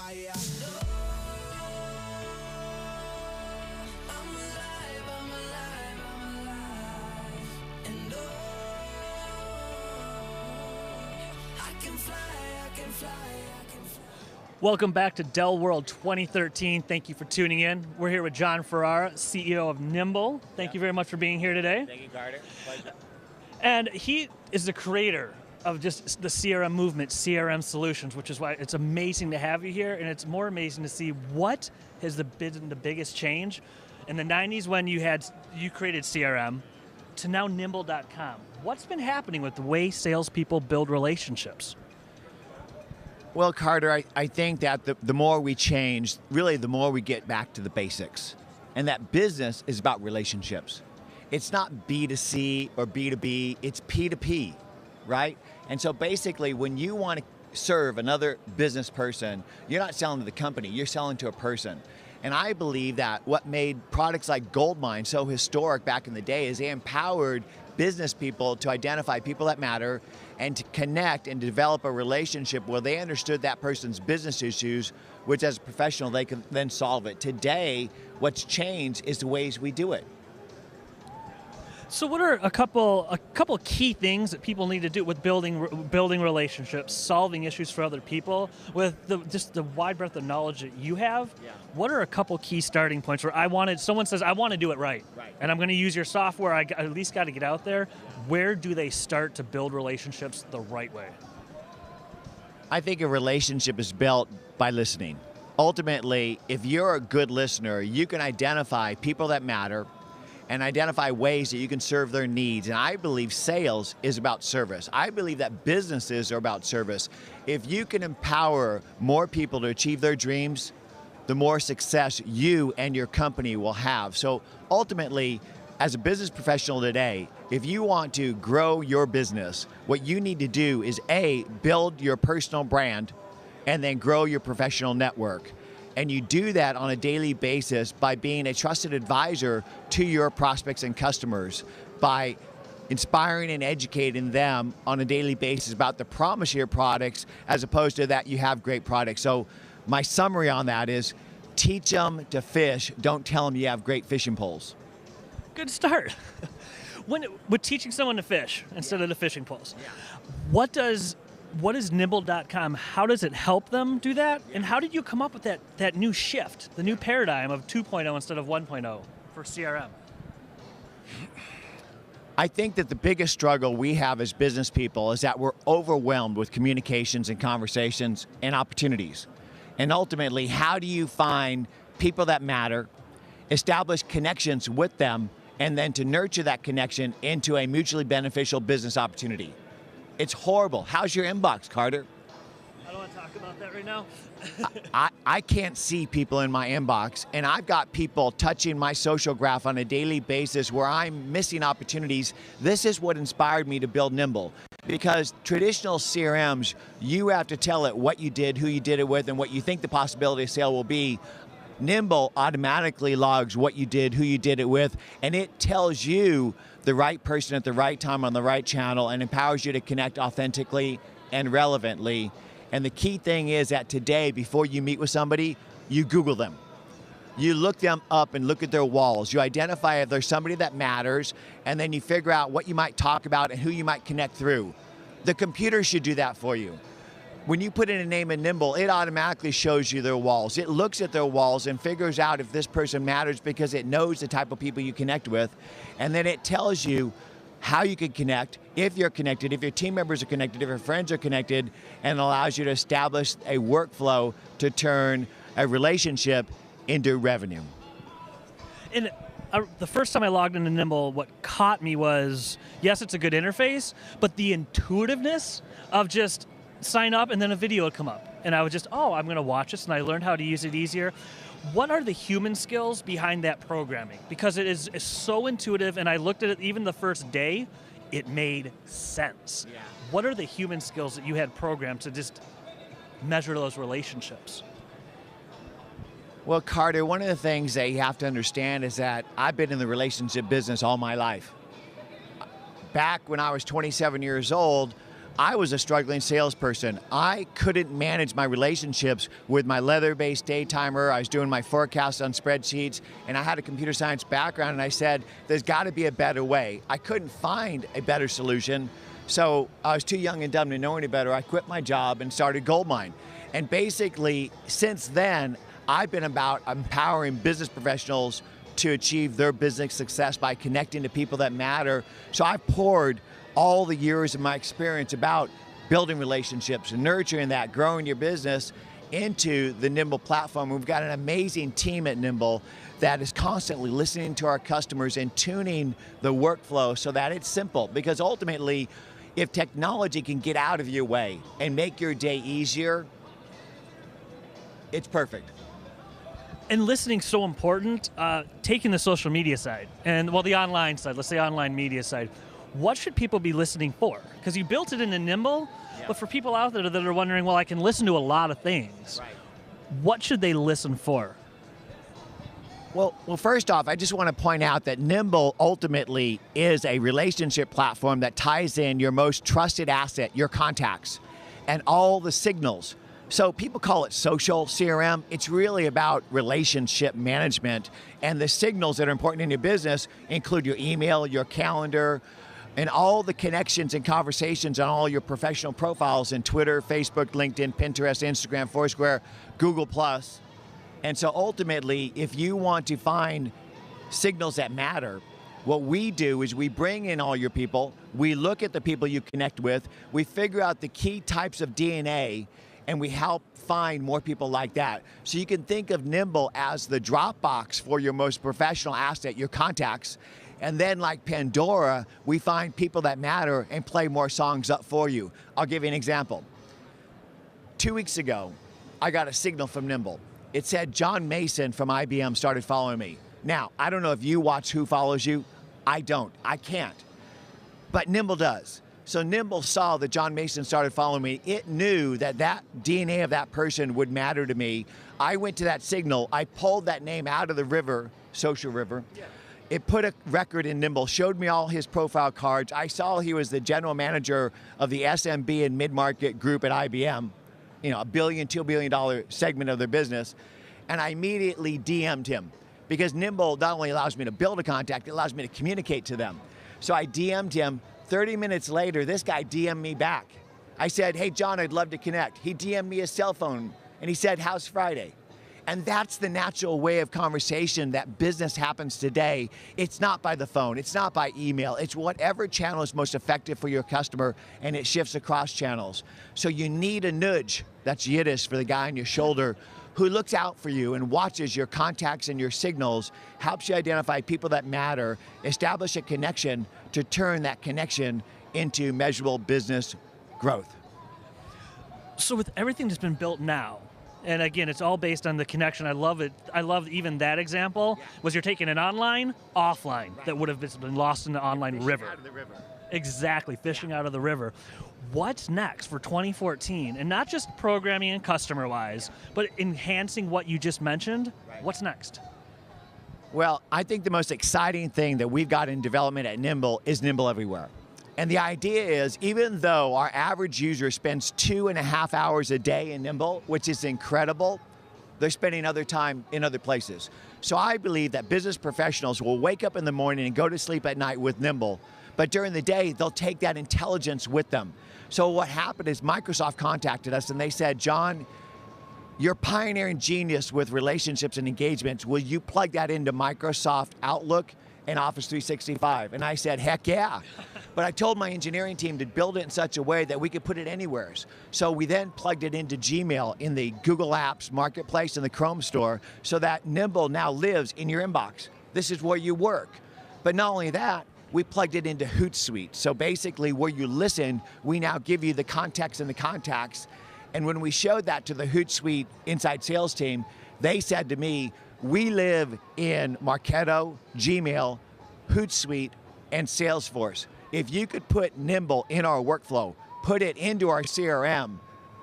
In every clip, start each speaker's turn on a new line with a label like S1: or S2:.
S1: fire.
S2: Welcome back to Dell World 2013. Thank you for tuning in. We're here with John Ferrara, CEO of Nimble. Thank you very much for being here today.
S3: Thank you, Carter. Pleasure.
S2: And he is the creator of just the CRM movement, CRM solutions, which is why it's amazing to have you here, and it's more amazing to see what has been the biggest change in the 90s when you created CRM to now Nimble.com. What's been happening with the way salespeople build relationships?
S3: Well, Carter, I think that the more we change, really the more we get back to the basics. And that business is about relationships. It's not B2C or B2B, it's P2P, right? And so basically, when you want to serve another business person, you're not selling to the company, you're selling to a person. And I believe that what made products like Goldmine so historic back in the day is they empowered business people to identify people that matter and to connect and develop a relationship where they understood that person's business issues, which as a professional they can then solve it. Today, what's changed is the ways we do it.
S2: So what are a couple key things that people need to do with building relationships, solving issues for other people, with just the wide breadth of knowledge that you have?
S3: Yeah.
S2: What are a couple key starting points where someone says, I want to do it right, and I'm going to use your software, I at least got to get out there. Where do they start to build relationships the right way?
S3: I think a relationship is built by listening. Ultimately, if you're a good listener, you can identify people that matter and identify ways that you can serve their needs. And I believe sales is about service. I believe that businesses are about service. If you can empower more people to achieve their dreams, the more success you and your company will have. So ultimately, as a business professional today, if you want to grow your business, what you need to do is A, build your personal brand and then grow your professional network. And you do that on a daily basis by being a trusted advisor to your prospects and customers, by inspiring and educating them on a daily basis about the promise of your products, as opposed to that you have great products. So my summary on that is, teach them to fish, don't tell them you have great fishing poles.
S2: Good start. With teaching someone to fish instead of the fishing poles, what is Nimble.com? How does it help them do that? And how did you come up with that new shift, the new paradigm of 2.0 instead of 1.0 for CRM?
S3: I think that the biggest struggle we have as business people is that we're overwhelmed with communications and conversations and opportunities. And ultimately, how do you find people that matter, establish connections with them, and then to nurture that connection into a mutually beneficial business opportunity? It's horrible. How's your inbox, Carter?
S2: I don't want to talk about that right now.
S3: I can't see people in my inbox, and I've got people touching my social graph on a daily basis where I'm missing opportunities. This is what inspired me to build Nimble, because traditional CRMs, you have to tell it what you did, who you did it with, and what you think the possibility of sale will be. Nimble automatically logs what you did, who you did it with, and it tells you the right person at the right time on the right channel and empowers you to connect authentically and relevantly. And the key thing is that today, before you meet with somebody, you Google them. You look them up and look at their walls. You identify if there's somebody that matters, and then you figure out what you might talk about and who you might connect through. The computer should do that for you. When you put in a name in Nimble, it automatically shows you their walls. It looks at their walls and figures out if this person matters because it knows the type of people you connect with. And then it tells you how you can connect, if you're connected, if your team members are connected, if your friends are connected, and allows you to establish a workflow to turn a relationship into revenue.
S2: And the first time I logged into Nimble, what caught me was, yes, it's a good interface, but the intuitiveness of just sign up and then a video would come up. And I was just, I'm going to watch this, and I learned how to use it easier. What are the human skills behind that programming? Because it is so intuitive, and I looked at it even the first day, it made sense.
S3: Yeah.
S2: What are the human skills that you had programmed to just measure those relationships?
S3: Well, Carter, one of the things that you have to understand is that I've been in the relationship business all my life. Back when I was 27 years old, I was a struggling salesperson. I couldn't manage my relationships with my leather-based day timer. I was doing my forecasts on spreadsheets, and I had a computer science background, and I said, there's got to be a better way. I couldn't find a better solution, so I was too young and dumb to know any better. I quit my job and started Goldmine. And basically, since then, I've been about empowering business professionals to achieve their business success by connecting to people that matter. So I've poured all the years of my experience about building relationships and nurturing that, growing your business into the Nimble platform. We've got an amazing team at Nimble that is constantly listening to our customers and tuning the workflow so that it's simple. Because ultimately, if technology can get out of your way and make your day easier, it's perfect.
S2: And listening's so important. Taking the social media side, and well, the online side, let's say online media side, what should people be listening for? Because you built it into Nimble, but for people out there that are wondering, well, I can listen to a lot of things. Right. What should they listen for?
S3: Well, first off, I just want to point out that Nimble ultimately is a relationship platform that ties in your most trusted asset, your contacts, and all the signals. So people call it social CRM. It's really about relationship management, and the signals that are important in your business include your email, your calendar, and all the connections and conversations on all your professional profiles in Twitter, Facebook, LinkedIn, Pinterest, Instagram, Foursquare, Google+. And so ultimately, if you want to find signals that matter, what we do is we bring in all your people, we look at the people you connect with, we figure out the key types of DNA, and we help find more people like that. So you can think of Nimble as the Dropbox for your most professional asset, your contacts. And then like Pandora, we find people that matter and play more songs up for you. I'll give you an example. 2 weeks ago, I got a signal from Nimble. It said John Mason from IBM started following me. Now, I don't know if you watch Who Follows You. I don't, I can't. But Nimble does. So Nimble saw that John Mason started following me. It knew that that DNA of that person would matter to me. I went to that signal, I pulled that name out of the river, social river. Yeah. It put a record in Nimble, showed me all his profile cards. I saw he was the general manager of the SMB and mid-market group at IBM, $1 billion, $2 billion segment of their business. And I immediately DM'd him because Nimble not only allows me to build a contact, it allows me to communicate to them. So I DM'd him. 30 minutes later, this guy DM'd me back. I said, hey, John, I'd love to connect. He DM'd me his cell phone and he said, how's Friday? And that's the natural way of conversation that business happens today. It's not by the phone, it's not by email, it's whatever channel is most effective for your customer, and it shifts across channels. So you need a nudge, that's Yiddish for the guy on your shoulder, who looks out for you and watches your contacts and your signals, helps you identify people that matter, establish a connection to turn that connection into measurable business growth.
S2: So with everything that's been built now, and again, it's all based on the connection. I love it. I love even that example. Yeah. Was you're taking an online, offline, right, that would have been lost in the online river.
S3: Out of the river.
S2: Exactly, fishing out of the river. What's next for 2014? And not just programming and customer-wise, but enhancing what you just mentioned. Right. What's next?
S3: Well, I think the most exciting thing that we've got in development at Nimble is Nimble Everywhere. And the idea is, even though our average user spends 2.5 hours a day in Nimble, which is incredible, they're spending other time in other places. So I believe that business professionals will wake up in the morning and go to sleep at night with Nimble, but during the day, they'll take that intelligence with them. So what happened is Microsoft contacted us and they said, John, you're pioneering genius with relationships and engagements. Will you plug that into Microsoft Outlook and Office 365? And I said, heck yeah. But I told my engineering team to build it in such a way that we could put it anywhere. So we then plugged it into Gmail in the Google Apps Marketplace and the Chrome store so that Nimble now lives in your inbox. This is where you work. But not only that, we plugged it into Hootsuite. So basically where you listen, we now give you the context and the contacts. And when we showed that to the Hootsuite inside sales team, they said to me, we live in Marketo, Gmail, Hootsuite, and Salesforce. If you could put Nimble in our workflow, put it into our CRM,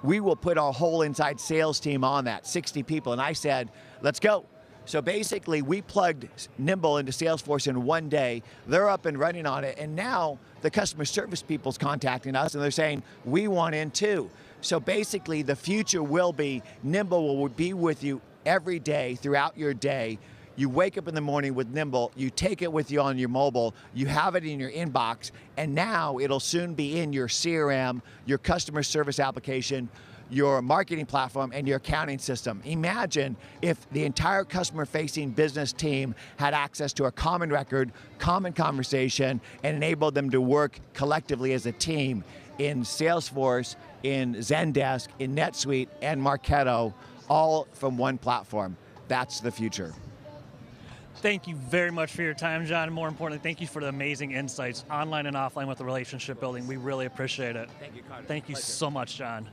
S3: we will put our whole inside sales team on that, 60 people. And I said, let's go. So basically, we plugged Nimble into Salesforce in one day. They're up and running on it, and now the customer service people's contacting us, and they're saying, we want in too. So basically, the future will be Nimble will be with you every day throughout your day. You wake up in the morning with Nimble, you take it with you on your mobile, you have it in your inbox, and now it'll soon be in your CRM, your customer service application, your marketing platform, and your accounting system. Imagine if the entire customer-facing business team had access to a common record, common conversation, and enabled them to work collectively as a team in Salesforce, in Zendesk, in NetSuite, and Marketo, all from one platform. That's the future.
S2: Thank you very much for your time, John. More importantly, thank you for the amazing insights, online and offline, with the relationship building. We really appreciate it.
S3: Thank you, Carter.
S2: Thank you so much, John.